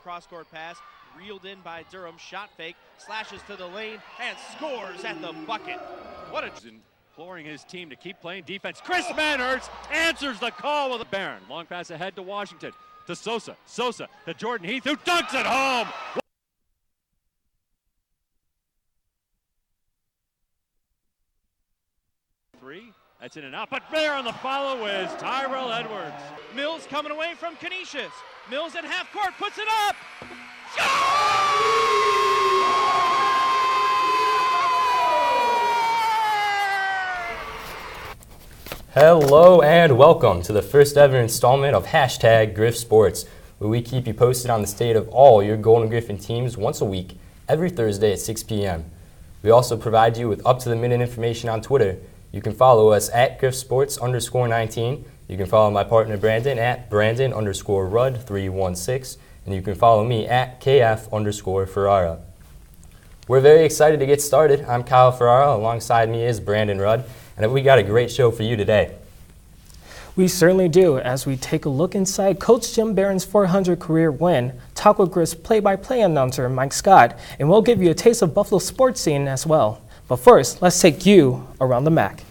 cross-court pass, reeled in by Durham, shot fake, slashes to the lane, and scores at the bucket. What a... Imploring his team to keep playing defense. Chris Manhurst answers the call with a Barron. Long pass ahead to Washington, to Sosa. Sosa to Jordan Heath, who dunks it home. Three, that's in and out, but there on the follow is Tyrell Edwards. Mills coming away from Canisius. Mills at half court, puts it up. Hello and welcome to the first ever installment of Griff Sports, where we keep you posted on the state of all your Golden Griffin teams once a week, every Thursday at 6 p.m. We also provide you with up-to-the-minute information on Twitter. You can follow us at GriffSports_19. You can follow my partner Brandon at Brandon_Rudd316. And you can follow me at KF_Ferrara. We're very excited to get started. I'm Kyle Ferrara. Alongside me is Brandon Rudd. And we got a great show for you today. We certainly do, as we take a look inside Coach Jim Barron's 400 career win, talk with Griff's play-by-play announcer Mike Scott, and we'll give you a taste of Buffalo's sports scene as well. But first, let's take you around the MAC.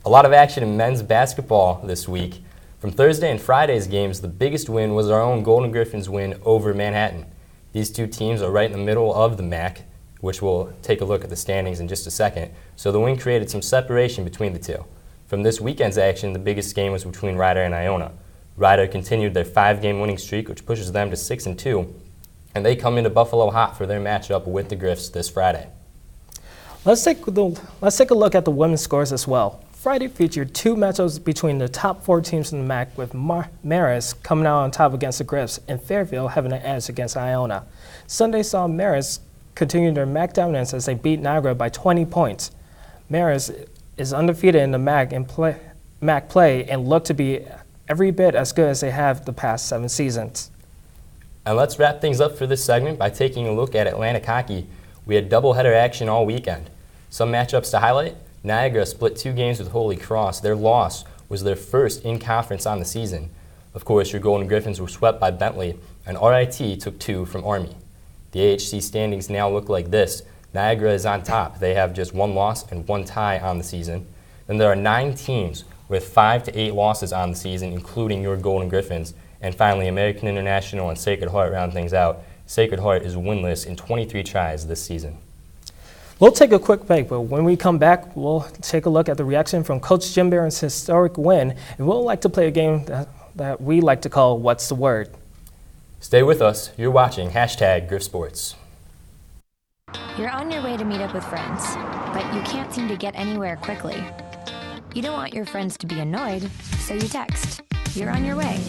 A lot of action in men's basketball this week. From Thursday and Friday's games, the biggest win was our own Golden Griffins win over Manhattan. These two teams are right in the middle of the MAC, which we'll take a look at the standings in just a second. So the win created some separation between the two. From this weekend's action, the biggest game was between Rider and Iona. Rider continued their 5-game winning streak, which pushes them to 6-2, and they come into Buffalo hot for their matchup with the Griffs this Friday. Let's take a look at the women's scores as well. Friday featured two matchups between the top 4 teams in the MAC, with Marist coming out on top against the Griffs and Fairfield having an edge against Iona. Sunday saw Marist continue their MAC dominance as they beat Niagara by 20 points. Marist is undefeated in the MAC play and look to be every bit as good as they have the past 7 seasons. And let's wrap things up for this segment by taking a look at Atlantic hockey. We had doubleheader action all weekend. Some matchups to highlight: Niagara split 2 games with Holy Cross. Their loss was their first in conference on the season. Of course, your Golden Griffins were swept by Bentley, and RIT took 2 from Army. The AHC standings now look like this. Niagara is on top. They have just 1 loss and 1 tie on the season. Then there are 9 teams with 5 to 8 losses on the season, including your Golden Griffins. And finally, American International and Sacred Heart round things out. Sacred Heart is winless in 23 tries this season. We'll take a quick break, but when we come back, we'll take a look at the reaction from Coach Jim Barron's historic win, and we'll like to play a game that we like to call What's the Word? Stay with us. You're watching Griff Sports. You're on your way to meet up with friends, but you can't seem to get anywhere quickly. You don't want your friends to be annoyed, so you text. You're on your way.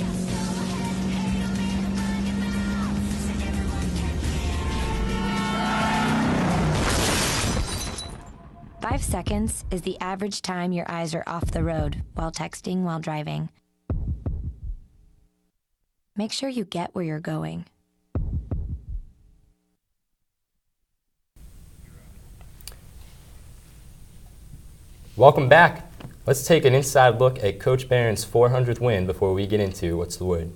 Five seconds is the average time your eyes are off the road while texting while driving. Make sure you get where you're going. Welcome back. Let's take an inside look at Coach Barron's 400th win before we get into What's the Word.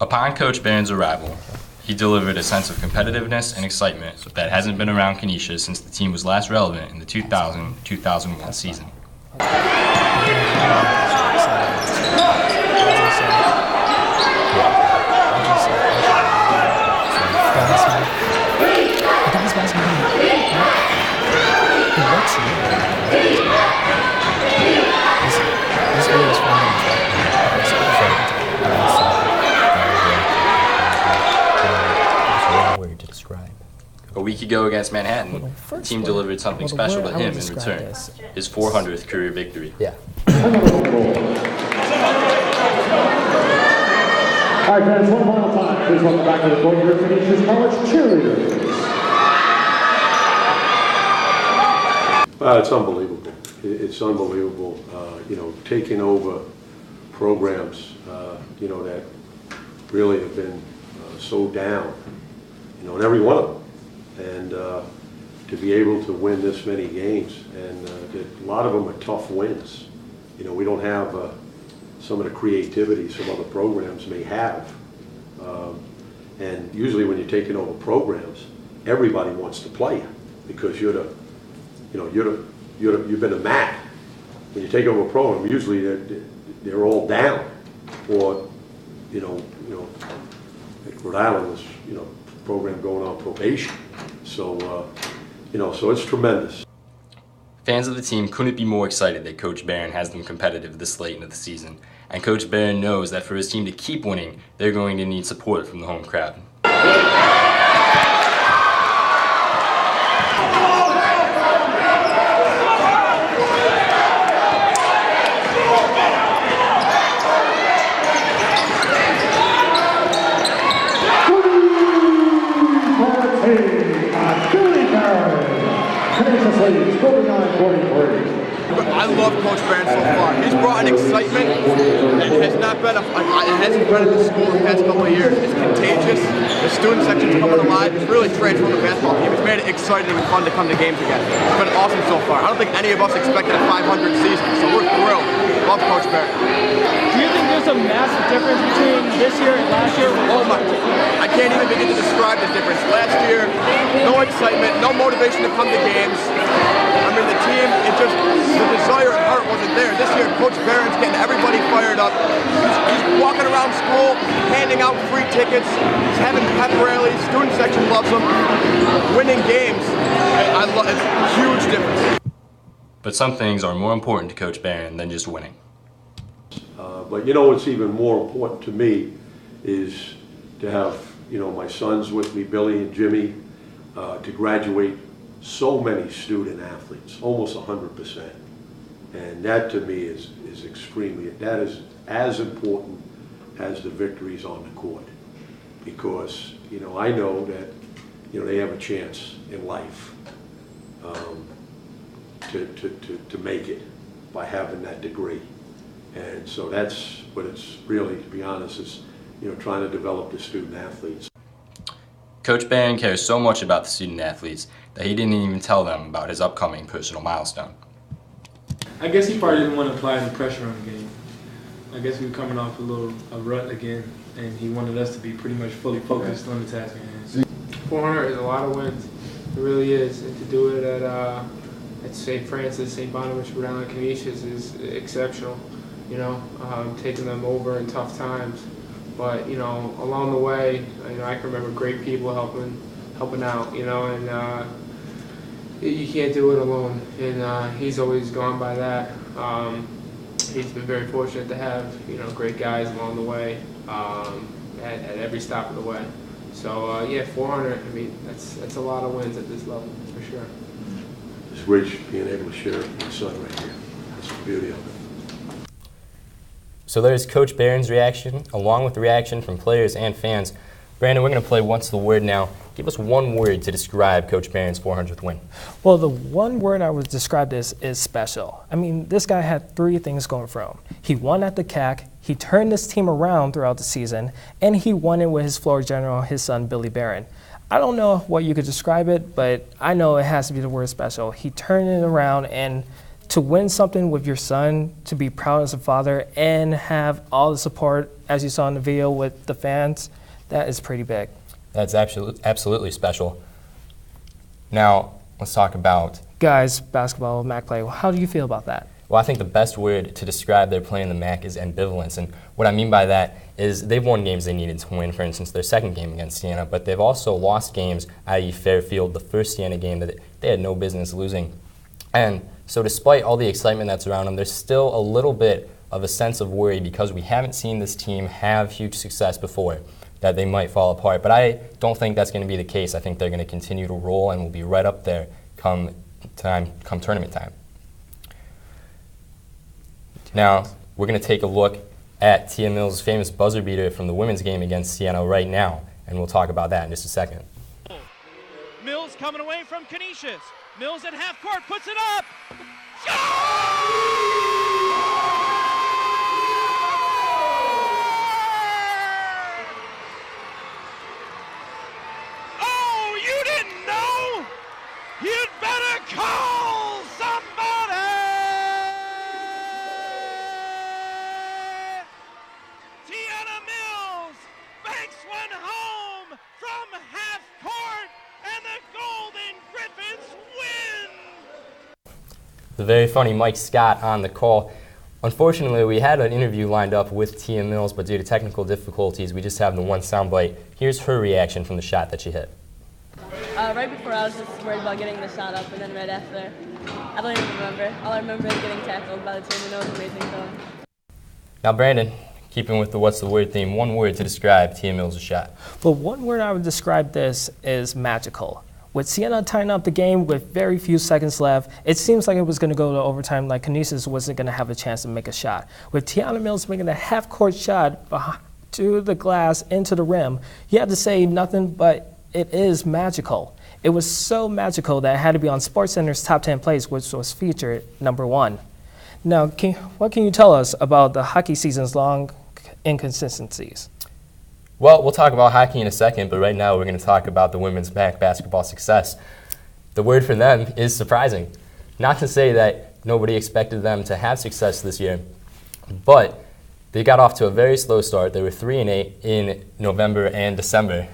Upon Coach Barron's arrival, he delivered a sense of competitiveness and excitement that hasn't been around Canisius since the team was last relevant in the 2000-2001 season. A week ago against Manhattan, the team delivered something special to him in return, his 400th career victory. Yeah. All right, friends, one final time. Please welcome back to the Golden Griffin Canisius College cheerleaders. It's unbelievable. It's unbelievable, taking over programs, that really have been so down, in every one of them. And to be able to win this many games, and a lot of them are tough wins, You know, we don't have some of the creativity some other programs may have. And usually when you're taking over programs, everybody wants to play you because you've been a MAC. When you take over a program, usually they're all down, or like Rhode Island was program going on probation. So so it's tremendous. Fans of the team couldn't be more excited that Coach Barron has them competitive this late into the season, and Coach Barron knows that for his team to keep winning, they're going to need support from the home crowd. I love Coach Barron so far. He's brought an excitement that it hasn't been in the school the past couple of years. It's contagious. The student section's coming alive. It's really transformed the basketball team. It's made it exciting and fun to come to games again. It's been awesome so far. I don't think any of us expected a 500 season, so we're thrilled. Love Coach Barron. Do you think there's a massive difference between this year and last year? Oh my! I can't even begin to describe the difference. Last year, no excitement, no motivation to come to games. I mean, the team, the desire and heart wasn't there. This year, Coach Barron's getting everybody fired up. He's walking around school, handing out free tickets. He's having pep rallies. Student section loves him. Winning games, it's a huge difference. But some things are more important to Coach Barron than just winning. But what's even more important to me is to have my sons with me, Billy and Jimmy, to graduate so many student athletes, almost 100%. And that to me is extremely, that is as important as the victories on the court. Because, I know that, they have a chance in life to make it by having that degree. And so that's what it's really, to be honest, is, trying to develop the student athletes. Coach Barron cares so much about the student athletes that he didn't even tell them about his upcoming personal milestone. I guess he probably didn't want to apply any pressure on the game. I guess we were coming off a rut again, and he wanted us to be pretty much fully focused on the task at hand. 400 is a lot of wins. It really is. And to do it at St. Francis, St. Bonaventure, Rhode Island, Canisius is exceptional. Taking them over in tough times. But, along the way, I can remember great people helping out, and you can't do it alone. And he's always gone by that. He's been very fortunate to have, great guys along the way at every stop of the way. So, 400, I mean, that's a lot of wins at this level, for sure. It's great being able to share it with my son right here. That's the beauty of it. So there's Coach Barron's reaction, along with the reaction from players and fans. Brandon, we're going to play What's the Word now. Give us one word to describe Coach Barron's 400th win. Well, the one word I would describe this is special. I mean, this guy had three things going for him. He won at the CAC, he turned this team around throughout the season, and he won it with his floor general, his son, Billy Barron. I don't know what you could describe it, but I know it has to be the word special. He turned it around, and to win something with your son, to be proud as a father, and have all the support, as you saw in the video with the fans, that is pretty big. That's absolutely special. Now, let's talk about guys basketball, MAC play. How do you feel about that? Well, I think the best word to describe their play in the MAC is ambivalence. And what I mean by that is they've won games they needed to win, for instance, their second game against Siena, but they've also lost games, i.e. Fairfield, the first Siena game that they had no business losing. And so despite all the excitement that's around them, there's still a little bit of a sense of worry because we haven't seen this team have huge success before, that they might fall apart. But I don't think that's going to be the case. I think they're going to continue to roll and will be right up there come tournament time. Now, we're going to take a look at Tia Mills' famous buzzer beater from the women's game against Siena right now, and we'll talk about that in just a second. Mills coming away from Canisius. Mills at half court, puts it up. Oh, you didn't know? You'd better call somebody. the very funny Mike Scott on the call. Unfortunately, we had an interview lined up with Tia Mills, but due to technical difficulties, we just have the one soundbite. Here's her reaction from the shot that she hit. Right before, I was just worried about getting the shot up, and then right after, I don't even remember. All I remember is getting tackled by the team, and it was amazing. So. Now, Brandon, keeping with the What's the Word theme, one word to describe Tia Mills' shot. Well, one word I would describe this is magical. With Siena tying up the game with very few seconds left, it seems like it was going to go to overtime, like Canisius wasn't going to have a chance to make a shot. With Tiana Mills making a half-court shot to the glass, into the rim, you have to say nothing but it is magical. It was so magical that it had to be on SportsCenter's Top 10 Plays, which was featured #1. Now, what can you tell us about the hockey season's long inconsistencies? Well, we'll talk about hockey in a second, but right now we're going to talk about the women's basketball success. The word for them is surprising. Not to say that nobody expected them to have success this year, but they got off to a very slow start. They were 3-8 in November and December.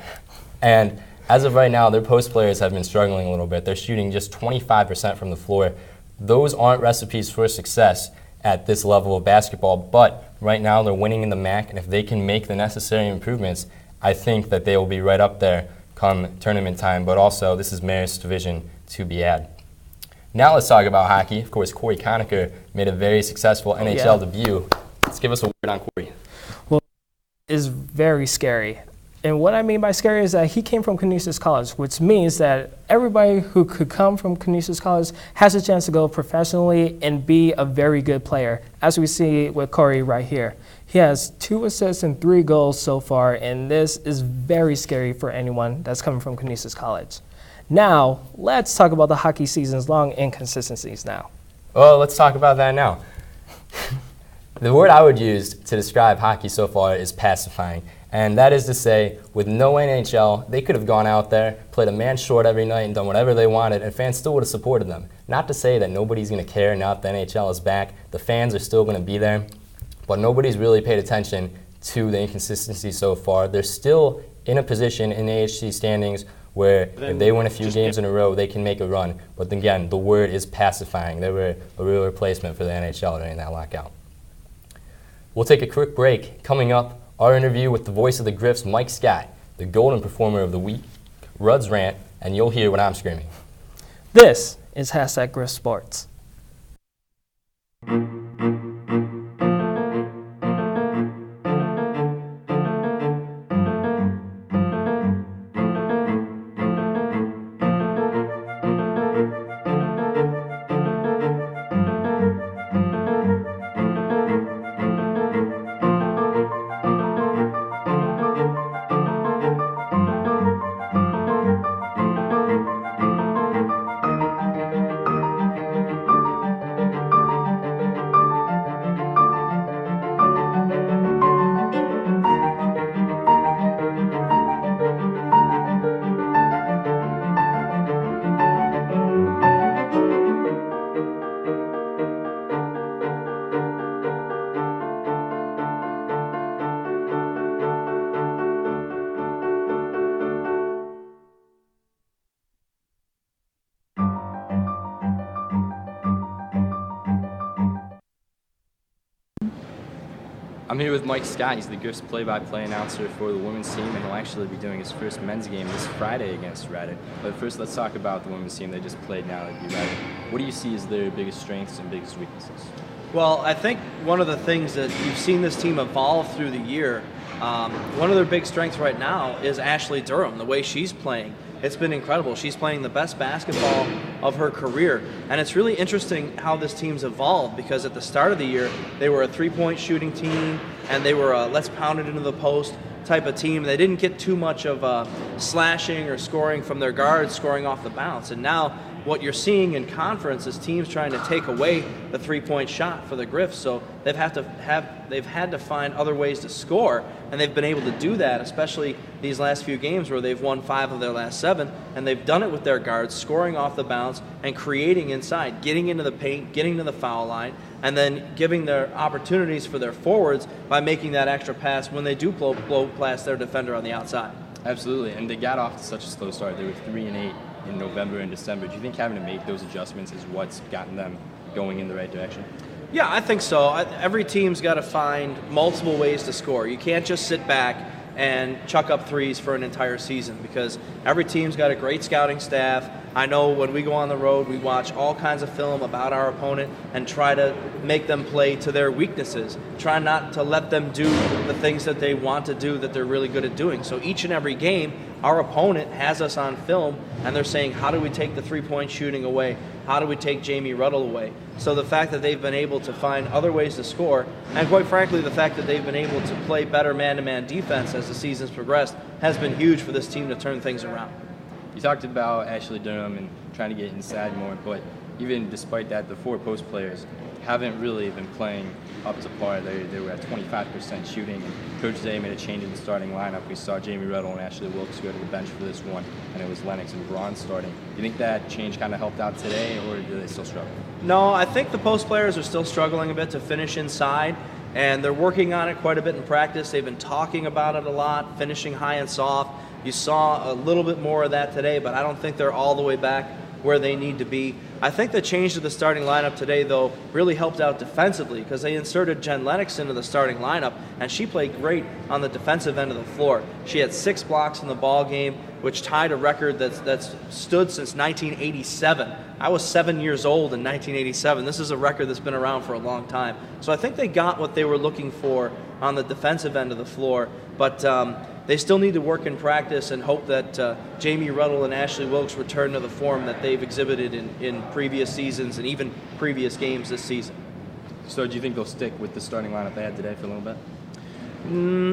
And as of right now, their post players have been struggling a little bit. They're shooting just 25% from the floor. Those aren't recipes for success at this level of basketball, but right now they're winning in the MAC, and if they can make the necessary improvements, I think that they will be right up there come tournament time, but also this is Marist Division 2B. Now let's talk about hockey. Of course, Corey Conacher made a very successful NHL debut. Let's give us a word on Corey. Well, it's very scary. And what I mean by scary is that he came from Canisius College, which means that everybody who could come from Canisius College has a chance to go professionally and be a very good player, as we see with Corey right here. He has 2 assists and 3 goals so far, and this is very scary for anyone that's coming from Canisius College. Now, let's talk about the hockey season's long inconsistencies now. Well, let's talk about that now. The word I would use to describe hockey so far is pacifying. And that is to say, with no NHL, they could have gone out there, played a man short every night, and done whatever they wanted, and fans still would have supported them. Not to say that nobody's going to care now that the NHL is back. The fans are still going to be there. But nobody's really paid attention to the inconsistency so far. They're still in a position in the AHC standings where if they win a few games in a row, they can make a run. But again, the word is pacifying. They were a real replacement for the NHL during that lockout. We'll take a quick break. Coming up, our interview with the voice of the Griffs, Mike Scott, the Golden Performer of the Week, Rudd's Rant, and you'll hear what I'm screaming. This is #Griff Sports. I'm here with Mike Scott. He's the Griff's play-by-play announcer for the women's team, and he'll actually be doing his first men's game this Friday against Reddit. But first, let's talk about the women's team. They just played now at Reddit. What do you see as their biggest strengths and biggest weaknesses? Well, I think one of the things that you've seen this team evolve through the year, one of their big strengths right now is Ashley Durham, the way she's playing. It's been incredible. She's playing the best basketball of her career. And it's really interesting how this team's evolved, because at the start of the year, they were a three-point shooting team, and they were a let's pound it into the post type of team. They didn't get too much of slashing or scoring from their guards, scoring off the bounce. And now what you're seeing in conference is teams trying to take away the three-point shot for the Griffs. So they've had to find other ways to score, and they've been able to do that, especially these last few games where they've won 5 of their last 7, and they've done it with their guards, scoring off the bounce and creating inside, getting into the paint, getting to the foul line, and then giving their opportunities for their forwards by making that extra pass when they do blow past their defender on the outside. Absolutely, and they got off to such a slow start. They were 3-8 in November and December. Do you think having to make those adjustments is what's gotten them going in the right direction? Yeah, I think so. Every team's got to find multiple ways to score. You can't just sit back and chuck up threes for an entire season, because every team's got a great scouting staff. I know when we go on the road, we watch all kinds of film about our opponent and try to make them play to their weaknesses. Try not to let them do the things that they want to do that they're really good at doing. So each and every game, our opponent has us on film, and they're saying, how do we take the three-point shooting away? How do we take Jamie Ruddle away? So the fact that they've been able to find other ways to score, and quite frankly, the fact that they've been able to play better man-to-man defense as the season's progressed, has been huge for this team to turn things around. You talked about Ashley Durham and trying to get inside more, but even despite that, the 4 post players haven't really been playing up to par. They were at 25% shooting, and Coach Zay made a change in the starting lineup. We saw Jamie Ruddle and Ashley Wilkes go to the bench for this one, and it was Lennox and Braun starting. Do you think that change kind of helped out today, or do they still struggle? No, I think the post players are still struggling a bit to finish inside, and they're working on it quite a bit in practice. They've been talking about it a lot, finishing high and soft. You saw a little bit more of that today, but I don't think they're all the way back where they need to be. I think the change to the starting lineup today, though, really helped out defensively, because they inserted Jen Lennox into the starting lineup, and she played great on the defensive end of the floor. She had 6 blocks in the ball game, which tied a record that's stood since 1987. I was 7 years old in 1987. This is a record that's been around for a long time. So I think they got what they were looking for on the defensive end of the floor, but they still need to work in practice and hope that Jamie Ruddle and Ashley Wilkes return to the form that they've exhibited in previous seasons and even previous games this season. So do you think they'll stick with the starting lineup they had today for a little bit?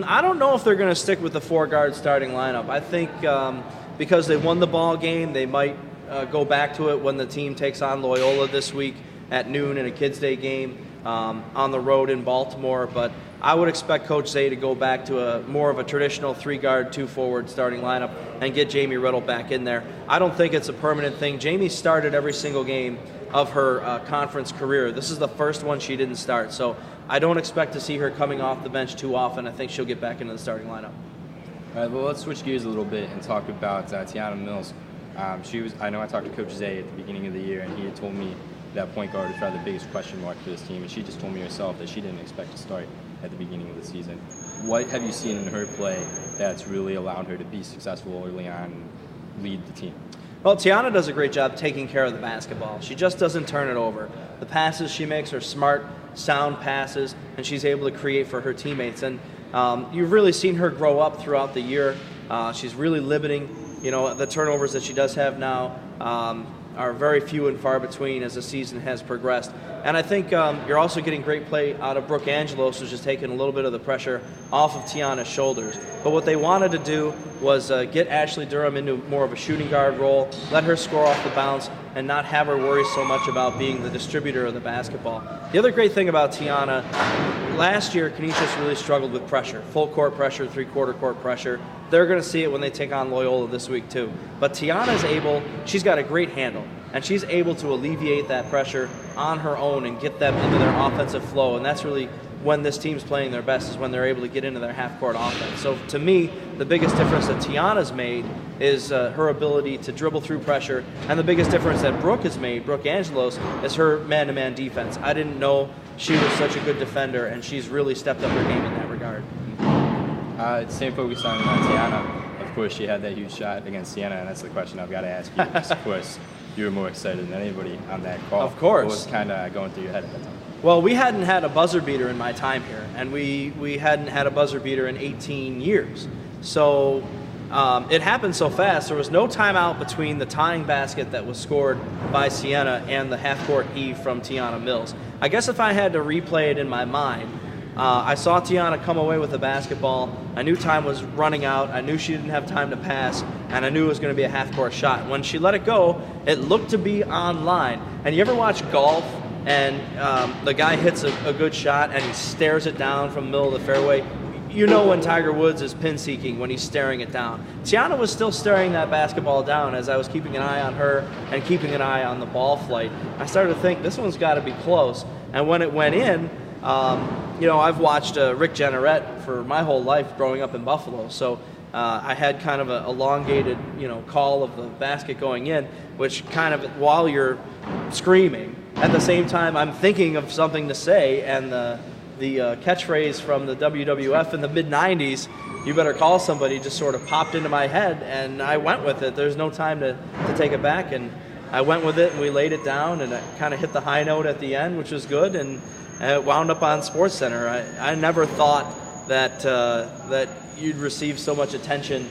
I don't know if they're going to stick with the 4-guard starting lineup. I think because they won the ball game, they might go back to it when the team takes on Loyola this week at noon in a Kids Day game on the road in Baltimore. But I would expect Coach Zay to go back to a more of a traditional 3-guard, 2-forward starting lineup and get Jamie Ruddle back in there. I don't think it's a permanent thing. Jamie started every single game of her conference career. This is the first one she didn't start, so I don't expect to see her coming off the bench too often. I think she'll get back into the starting lineup. All right, well, let's switch gears a little bit and talk about Tiana Mills. I know I talked to Coach Zay at the beginning of the year, and he had told me that point guard is probably the biggest question mark for this team, and she just told me herself that she didn't expect to start at the beginning of the season. What have you seen in her play that's really allowed her to be successful early on and lead the team? Well, Tiana does a great job taking care of the basketball. She just doesn't turn it over. The passes she makes are smart, sound passes, and she's able to create for her teammates. And you've really seen her grow up throughout the year. She's really limiting, the turnovers that she does have now are very few and far between as the season has progressed. And I think you're also getting great play out of Brooke Angelos, who's just taking a little bit of the pressure off of Tiana's shoulders. But what they wanted to do was get Ashley Durham into more of a shooting guard role, let her score off the bounce, and not have her worry so much about being the distributor of the basketball. The other great thing about Tiana, last year Canisius really struggled with pressure, full court pressure, 3/4 court pressure. They're going to see it when they take on Loyola this week too. But Tiana's she's got a great handle, and she's able to alleviate that pressure on her own and get them into their offensive flow, and that's really when this team's playing their best, is when they're able to get into their half-court offense. So to me, the biggest difference that Tiana's made is her ability to dribble through pressure, and the biggest difference that Brooke has made, Brooke Angelos, is her man-to-man defense. I didn't know she was such a good defender, and she's really stepped up her game in that regard. Same focus on Tiana. Of course, she had that huge shot against Siena, and that's the question I've got to ask you. Because, of course, you were more excited than anybody on that call. Of course. What was kind of going through your head at that time? Well, we hadn't had a buzzer beater in my time here, and we hadn't had a buzzer beater in 18 years. So it happened so fast. There was no timeout between the tying basket that was scored by Siena and the half-court heave from Tiana Mills. I guess if I had to replay it in my mind, I saw Tiana come away with the basketball. I knew time was running out. I knew she didn't have time to pass, and I knew it was going to be a half-court shot. When she let it go, it looked to be on line. And you ever watch golf, and the guy hits a good shot, and he stares it down from the middle of the fairway? You know when Tiger Woods is pin-seeking, when he's staring it down. Tiana was still staring that basketball down as I was keeping an eye on her and keeping an eye on the ball flight. I started to think, this one's got to be close. And when it went in, I've watched Rick Jenneret for my whole life growing up in Buffalo. So I had kind of a elongated, call of the basket going in, which kind of, while you're screaming, at the same time I'm thinking of something to say, and the catchphrase from the WWF in the mid-90s, "You better call somebody," just sort of popped into my head, and I went with it. There's no time to take it back, and I went with it, and we laid it down, and it kind of hit the high note at the end, which was good, and it wound up on SportsCenter. I never thought that you'd receive so much attention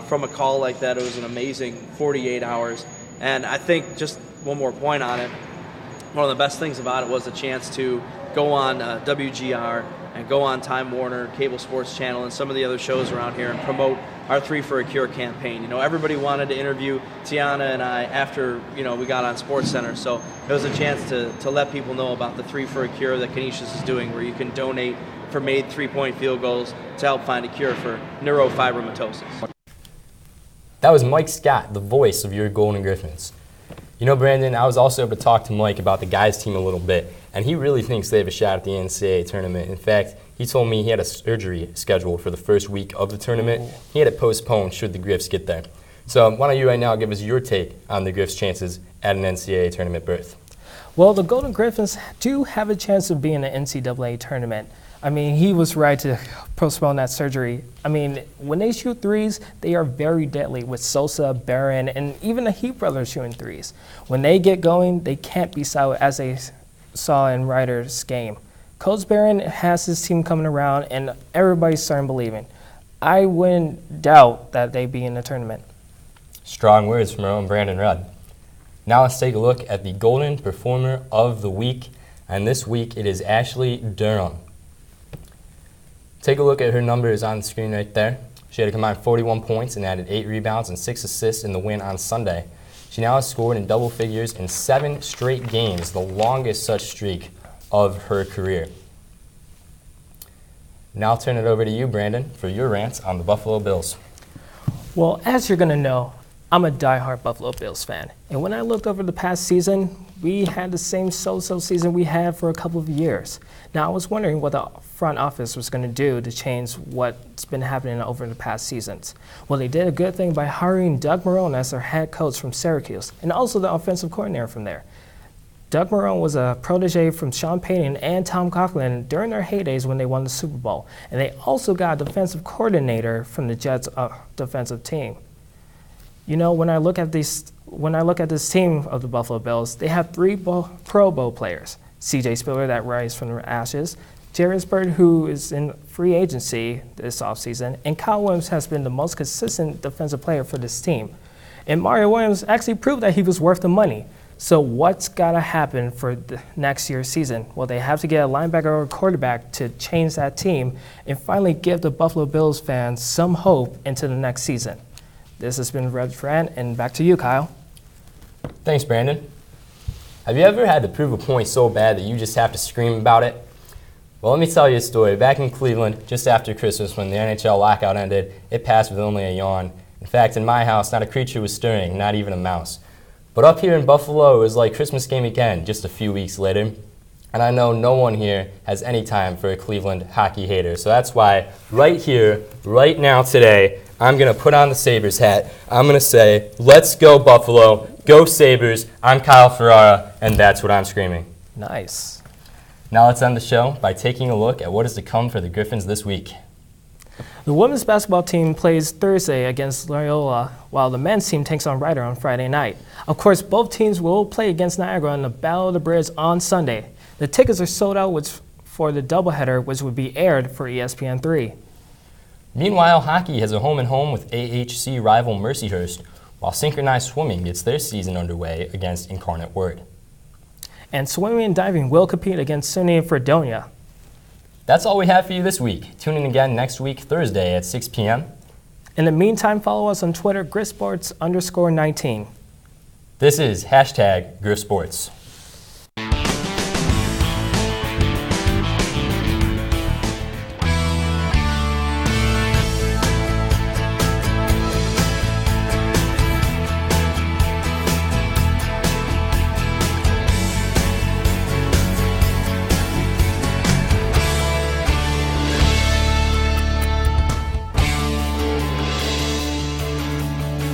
from a call like that. It was an amazing 48 hours, and I think, just one more point on it, one of the best things about it was a chance to go on WGR and go on Time Warner, Cable Sports Channel, and some of the other shows around here and promote our 3 for a Cure campaign. Everybody wanted to interview Tiana and I after, we got on SportsCenter, so it was a chance to let people know about the 3 for a Cure that Canisius is doing, where you can donate for made 3-point field goals to help find a cure for neurofibromatosis. That was Mike Scott, the voice of your Golden Griffins. Brandon, I was also able to talk to Mike about the guys team a little bit, and he really thinks they have a shot at the NCAA tournament. In fact, he told me he had a surgery scheduled for the first week of the tournament. He had it postponed should the Griffs get there. So why don't you right now give us your take on the Griffs' chances at an NCAA tournament berth? Well, the Golden Griffins do have a chance of being in the NCAA tournament. He was right to postpone that surgery. When they shoot threes, they are very deadly, with Sosa, Barron, and even the Heat brothers shooting threes. When they get going, they can't be silent, as they saw in Ryder's game. Coach Barron has his team coming around, and everybody's starting believing. I wouldn't doubt that they'd be in the tournament. Strong words from our own Brandon Rudd. Now let's take a look at the Golden Performer of the Week, and this week it is Ashley Durham. Take a look at her numbers on the screen right there. She had a combined 41 points and added 8 rebounds and 6 assists in the win on Sunday. She now has scored in double figures in 7 straight games, the longest such streak of her career. Now I'll turn it over to you, Brandon, for your rant on the Buffalo Bills. Well, as you're going to know, I'm a diehard Buffalo Bills fan. And when I looked over the past season, we had the same so-so season we had for a couple of years. Now, I was wondering what the front office was going to do to change what's been happening over the past seasons. Well, they did a good thing by hiring Doug Marrone as their head coach from Syracuse, and also the offensive coordinator from there. Doug Marrone was a protege from Sean Payton and Tom Coughlin during their heydays when they won the Super Bowl. And they also got a defensive coordinator from the Jets' defensive team. When I look at this team of the Buffalo Bills, they have 3 Pro Bowl players. C.J. Spiller, that rise from the ashes, Jairus Byrd, who is in free agency this offseason, and Kyle Williams has been the most consistent defensive player for this team. And Mario Williams actually proved that he was worth the money. So what's got to happen for the next year's season? Well, they have to get a linebacker or a quarterback to change that team and finally give the Buffalo Bills fans some hope into the next season. This has been Red Fran, and back to you, Kyle. Thanks, Brandon. Have you ever had to prove a point so bad that you just have to scream about it? Well, let me tell you a story. Back in Cleveland, just after Christmas, when the NHL lockout ended, it passed with only a yawn. In fact, in my house, not a creature was stirring, not even a mouse. But up here in Buffalo, it was like Christmas came again just a few weeks later. And I know no one here has any time for a Cleveland hockey hater. So that's why right here, right now today, I'm going to put on the Sabres hat. I'm going to say, let's go Buffalo, go Sabres. I'm Kyle Ferrara, and that's what I'm screaming. Nice. Now let's end the show by taking a look at what is to come for the Griffins this week. The women's basketball team plays Thursday against Loyola, while the men's team takes on Ryder on Friday night. Of course, both teams will play against Niagara in the Battle of the Bridge on Sunday. The tickets are sold out for the doubleheader, which would be aired for ESPN3. Meanwhile, hockey has a home-and-home with AHC rival Mercyhurst, while synchronized swimming gets their season underway against Incarnate Word. And swimming and diving will compete against SUNY and Fredonia. That's all we have for you this week. Tune in again next week, Thursday at 6 p.m. In the meantime, follow us on Twitter, GriffSports_19. This is #GriffSports.